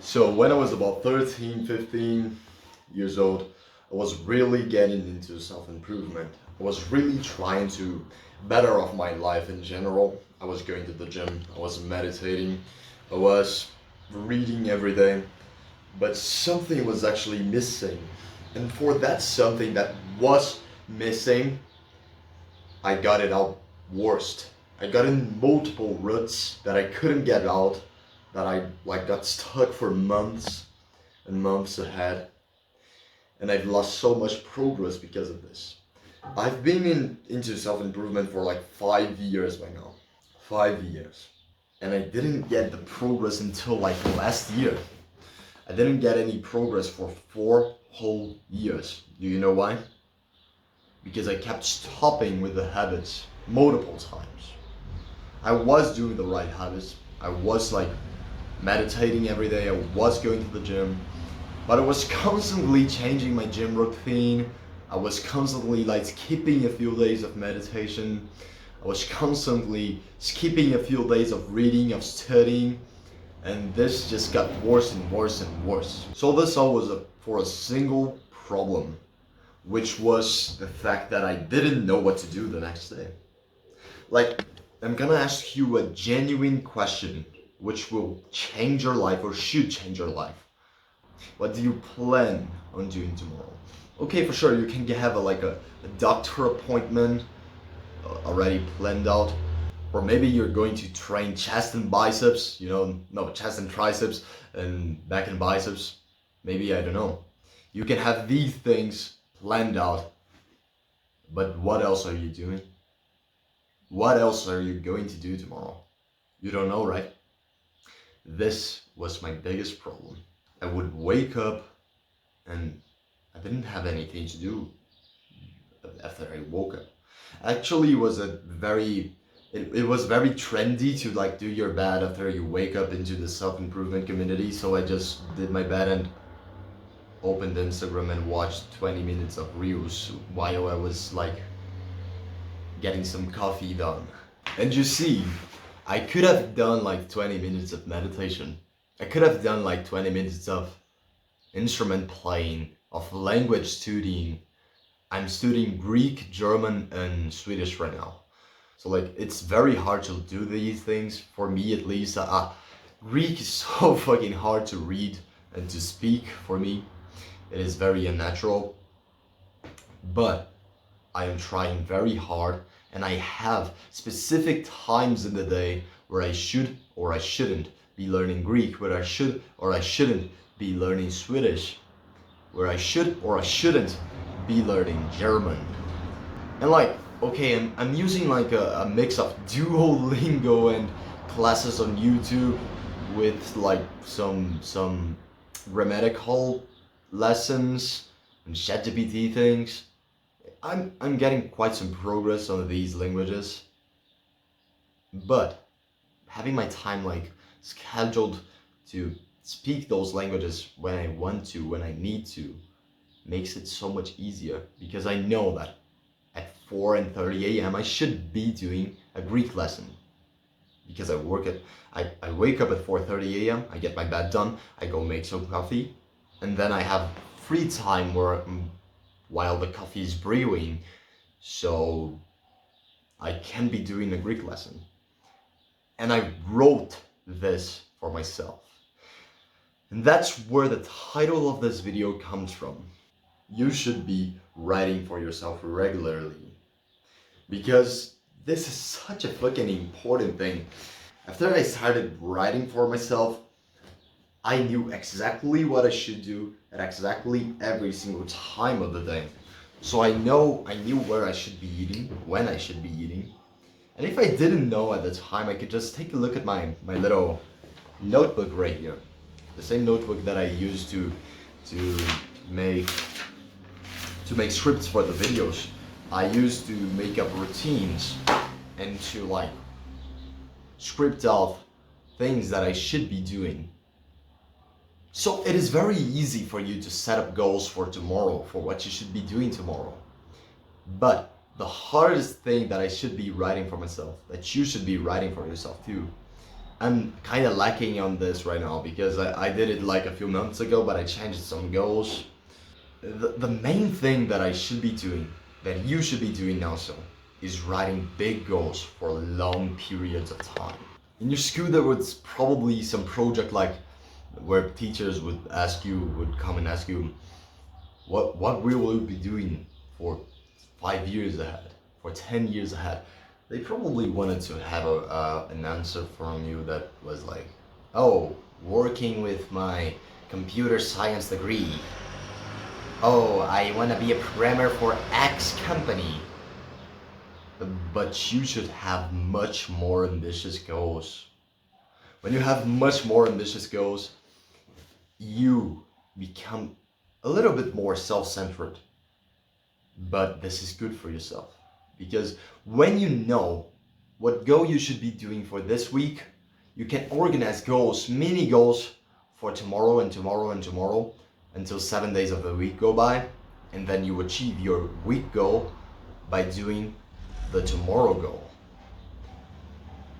So when I was about 13, 15 years old, I was really getting into self-improvement. I was really trying to better off my life in general. I was going to the gym, I was meditating, I was reading every day, but something was actually missing. And for that something that was missing, I got it out worst. I got in multiple ruts that I couldn't get out, that I like got stuck for months and months ahead, and I've lost so much progress because of this. I've been into self-improvement for like 5 years by now. 5 years. And I didn't get the progress until like last year. I didn't get any progress for 4 whole years. Do you know why? Because I kept stopping with the habits multiple times. I was doing the right habits. I was like meditating every day. I was going to the gym, but I was constantly changing my gym routine. I was constantly like skipping a few days of meditation. I was constantly skipping a few days of reading, of studying, and this just got worse and worse and worse. So this all was for a single problem, which was the fact that I didn't know what to do the next day. Like, I'm gonna ask you a genuine question which will change your life or should change your life. What do you plan on doing tomorrow? Okay, for sure, you can have a doctor appointment already planned out. Or maybe you're going to train chest and biceps, no, chest and triceps and back and biceps. Maybe, I don't know. You can have these things planned out, but what else are you doing? What else are you going to do tomorrow? You don't know, right? This was my biggest problem. I would wake up and I didn't have anything to do after I woke up. Actually, it was it was very trendy to like do your bed after you wake up into the self-improvement community. So I just did my bed and opened Instagram and watched 20 minutes of reels while I was like getting some coffee done. And you see, I could have done like 20 minutes of meditation. I could have done like 20 minutes of instrument playing, of language studying. I'm studying Greek, German, and Swedish right now. So like, it's very hard to do these things, for me at least. Greek is so fucking hard to read and to speak for me. It is very unnatural. But I am trying very hard, and I have specific times in the day where I should or I shouldn't be learning Greek, where I should or I shouldn't be learning Swedish, where I should or I shouldn't be learning German. And like, okay, I'm using like a mix of Duolingo and classes on YouTube with like some grammatical lessons and ChatGPT things. I'm getting quite some progress on these languages, but having my time like scheduled to speak those languages when I want to, when I need to, makes it so much easier, because I know that at 4:30 a.m. I should be doing a Greek lesson, because I wake up at 4:30 a.m. I get my bed done, I go make some coffee, and then I have free time while the coffee is brewing, so I can be doing a Greek lesson. And I wrote this for myself. And that's where the title of this video comes from. You should be writing for yourself regularly, because this is such a fucking important thing. After I started writing for myself, I knew exactly what I should do at exactly every single time of the day. So I knew where I should be eating, when I should be eating. And if I didn't know at the time, I could just take a look at my little notebook right here. The same notebook that I used to make scripts for the videos. I used to make up routines and to like script out things that I should be doing. So it is very easy for you to set up goals for tomorrow, for what you should be doing tomorrow. But the hardest thing that I should be writing for myself, that you should be writing for yourself too, I'm kind of lacking on this right now because I did it like a few months ago, but I changed some goals. The main thing that I should be doing, that you should be doing also, is writing big goals for long periods of time. In your school, there was probably some project like where teachers would come and ask you, what we will be doing for 5 years ahead, for 10 years ahead. They probably wanted to have an answer from you that was like, oh, working with my computer science degree. Oh, I want to be a programmer for X company. But you should have much more ambitious goals. When you have much more ambitious goals, you become a little bit more self-centered. But this is good for yourself. Because when you know what goal you should be doing for this week, you can organize goals, mini goals for tomorrow and tomorrow and tomorrow until 7 days of the week go by, and then you achieve your week goal by doing the tomorrow goal.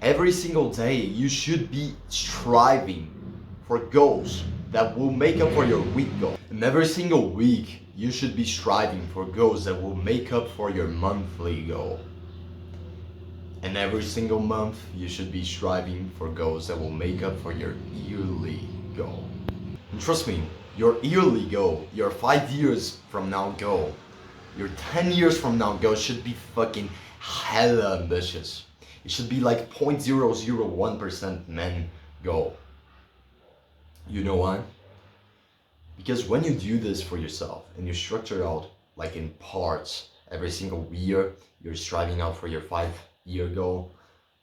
Every single day you should be striving for goals that will make up for your week goal. And every single week you should be striving for goals that will make up for your monthly goal. And every single month you should be striving for goals that will make up for your yearly goal. And trust me, your yearly goal, your 5 years from now goal, your 10 years from now goal should be fucking hella ambitious. It should be like 0.001% men goal. You know why? Because when you do this for yourself and you structure out like in parts, every single year you're striving out for your 5-year goal.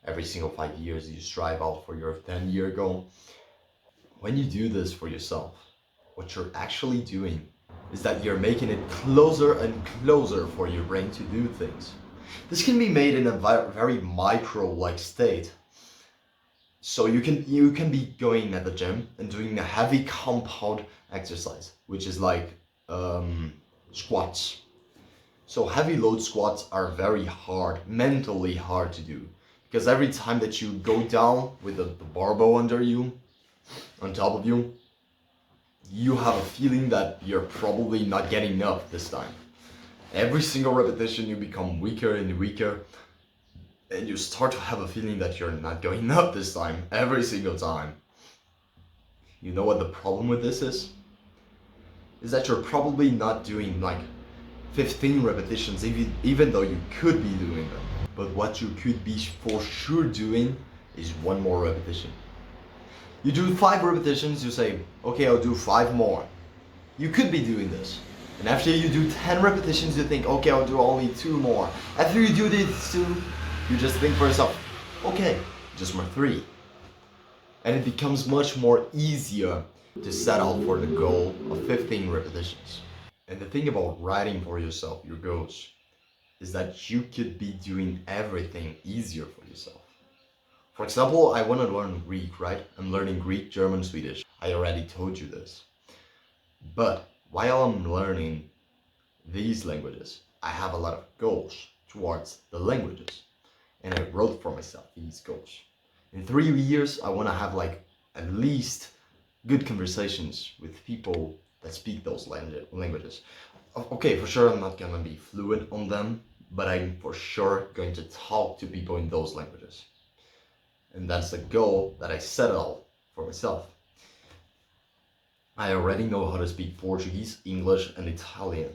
Every single 5 years you strive out for your 10-year goal. When you do this for yourself, what you're actually doing is that you're making it closer and closer for your brain to do things. This can be made in a very micro-like state. So you can be going at the gym and doing a heavy compound exercise, which is like squats. So heavy load squats are very hard, mentally hard to do, because every time that you go down with the barbell under you, on top of you, you have a feeling that you're probably not getting up this time. Every single repetition you become weaker and weaker, and you start to have a feeling that you're not going up this time, every single time. You know what the problem with this is? Is that you're probably not doing like 15 repetitions, even though you could be doing them. But what you could be for sure doing is one more repetition. You do 5 repetitions, you say, okay, I'll do 5 more. You could be doing this. And after you do 10 repetitions, you think, okay, I'll do only 2 more. After you do these 2, you just think for yourself, okay, just more 3. And it becomes much more easier to set out for the goal of 15 repetitions. And the thing about writing for yourself your goals is that you could be doing everything easier for yourself. For example, I want to learn Greek, right? I'm learning Greek, German, Swedish. I already told you this. But while I'm learning these languages, I have a lot of goals towards the languages. And I wrote for myself these goals. In 3 years, I want to have like at least good conversations with people that speak those languages. Okay, for sure I'm not gonna be fluent on them, but I'm for sure going to talk to people in those languages. And that's the goal that I set out for myself. I already know how to speak Portuguese, English, and Italian.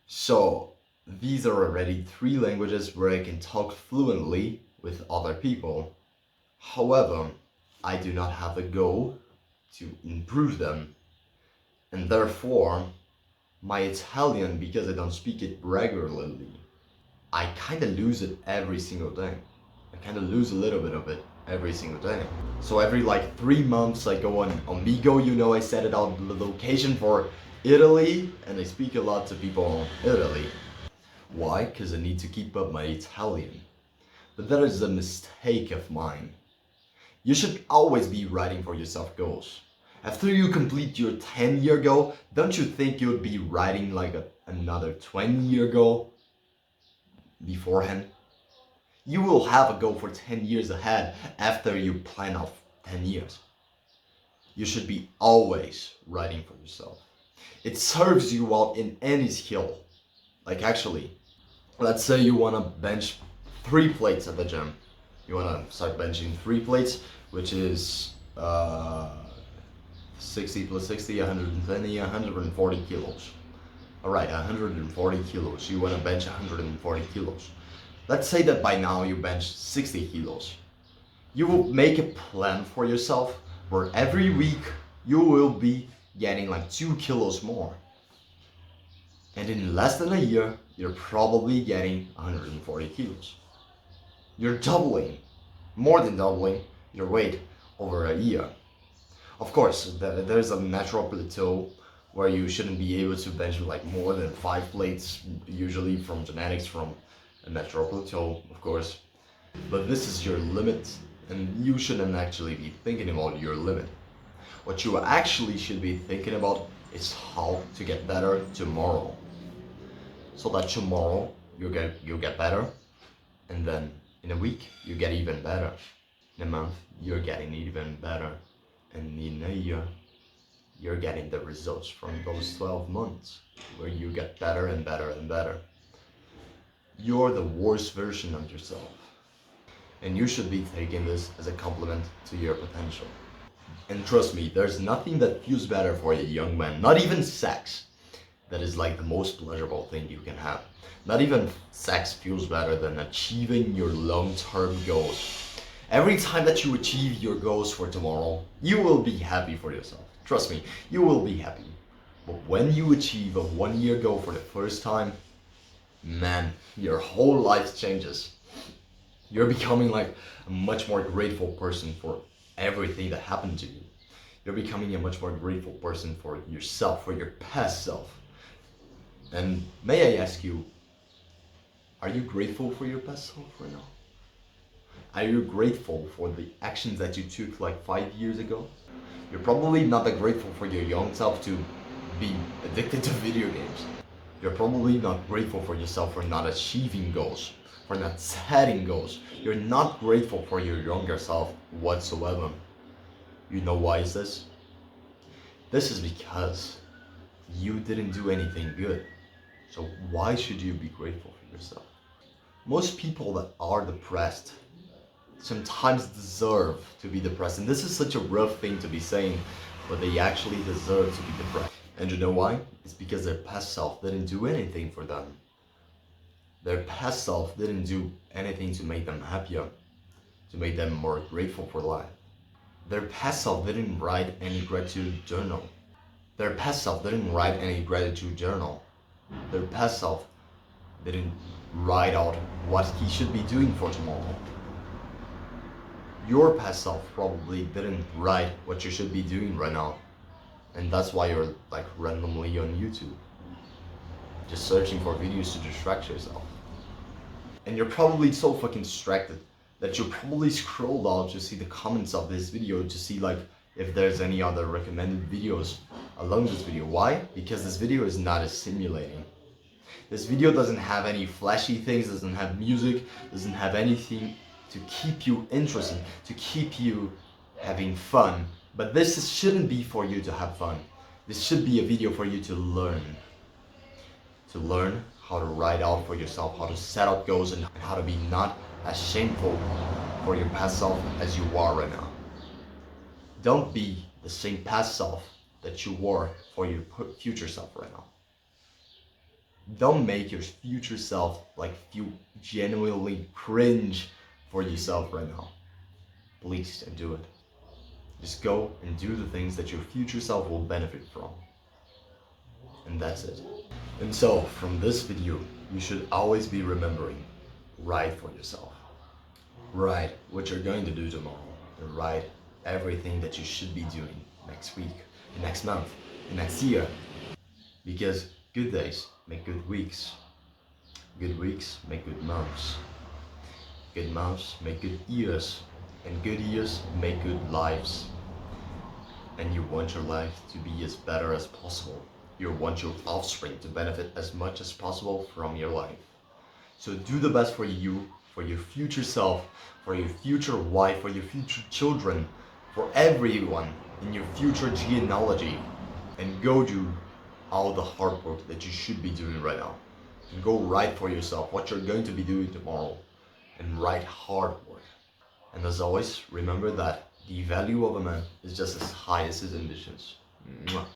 So these are already 3 languages where I can talk fluently with other people. However, I do not have the goal to improve them. And therefore, my Italian, because I don't speak it regularly, I kind of lose it every single day. I kind of lose a little bit of it every single day. So every like 3 months I go on Amigo, you know, I set it out the location for Italy, and I speak a lot to people in Italy. Why? Because I need to keep up my Italian. But that is a mistake of mine. You should always be writing for yourself goals. After you complete your 10-year goal, don't you think you'd be writing like another 20-year goal beforehand? You will have a goal for 10 years ahead after you plan out 10 years. You should be always writing for yourself. It serves you out in any skill. Like actually, let's say you want to bench 3 plates at the gym. You want to start benching 3 plates, which is 60 plus 60, 120, 140 kilos. Alright, 140 kilos. You want to bench 140 kilos. Let's say that by now you bench 60 kilos. You will make a plan for yourself where every week you will be getting like 2 kilos more. And in less than a year, you're probably getting 140 kilos. You're doubling, more than doubling, your weight over a year. Of course, there's a natural plateau where you shouldn't be able to bench like more than 5 plates, usually from genetics, from a natural plateau, of course. But this is your limit, and you shouldn't actually be thinking about your limit. What you actually should be thinking about is how to get better tomorrow. So that tomorrow you'll get better, and then in a week you get even better. In a month you're getting even better, and in a year you're getting the results from those 12 months where you get better and better and better. You're the worst version of yourself, and you should be taking this as a compliment to your potential. And trust me, there's nothing that feels better for a young man, not even sex, that is like the most pleasurable thing you can have. Not even sex feels better than achieving your long-term goals. Every time that you achieve your goals for tomorrow, you will be happy for yourself. Trust me, you will be happy. But when you achieve a 1-year goal for the first time, man, your whole life changes. You're becoming like a much more grateful person for everything that happened to you. You're becoming a much more grateful person for yourself, for your past self. And may I ask you, are you grateful for your past self right now? Are you grateful for the actions that you took like 5 years ago? You're probably not that grateful for your young self to be addicted to video games. You're probably not grateful for yourself for not achieving goals, for not setting goals. You're not grateful for your younger self whatsoever. You know why is this? This is because you didn't do anything good. So why should you be grateful for yourself? Most people that are depressed sometimes deserve to be depressed. And this is such a rough thing to be saying, but they actually deserve to be depressed. And you know why? It's because their past self didn't do anything for them. Their past self didn't do anything to make them happier, to make them more grateful for life. Their past self didn't write any gratitude journal. Their past self didn't write any gratitude journal. Their past self didn't write out what he should be doing for tomorrow. Your past self probably didn't write what you should be doing right now. And that's why you're like randomly on YouTube, just searching for videos to distract yourself. And you're probably so fucking distracted that you probably scrolled out to see the comments of this video to see like if there's any other recommended videos along this video. Why? Because this video is not as stimulating. This video doesn't have any flashy things, doesn't have music, doesn't have anything to keep you interested, to keep you having fun. But this shouldn't be for you to have fun. This should be a video for you to learn. To learn how to write out for yourself, how to set out goals, and how to be not as shameful for your past self as you are right now. Don't be the same past self that you were for your future self right now. Don't make your future self like feel genuinely cringe for yourself right now. Please don't do it. Just go and do the things that your future self will benefit from. And that's it. And so, from this video, you should always be remembering, write for yourself. Write what you're going to do tomorrow. And write everything that you should be doing next week, next month, next year. Because good days make good weeks. Good weeks make good months. Good months make good years. And good years make good lives. And you want your life to be as better as possible. You want your offspring to benefit as much as possible from your life. So do the best for you for your future self, for your future wife, for your future children, for everyone in your future genealogy, and go do all the hard work that you should be doing right now. And go write for yourself what you're going to be doing tomorrow, and write hard work. And as always, remember that the value of a man is just as high as his ambitions. Mwah.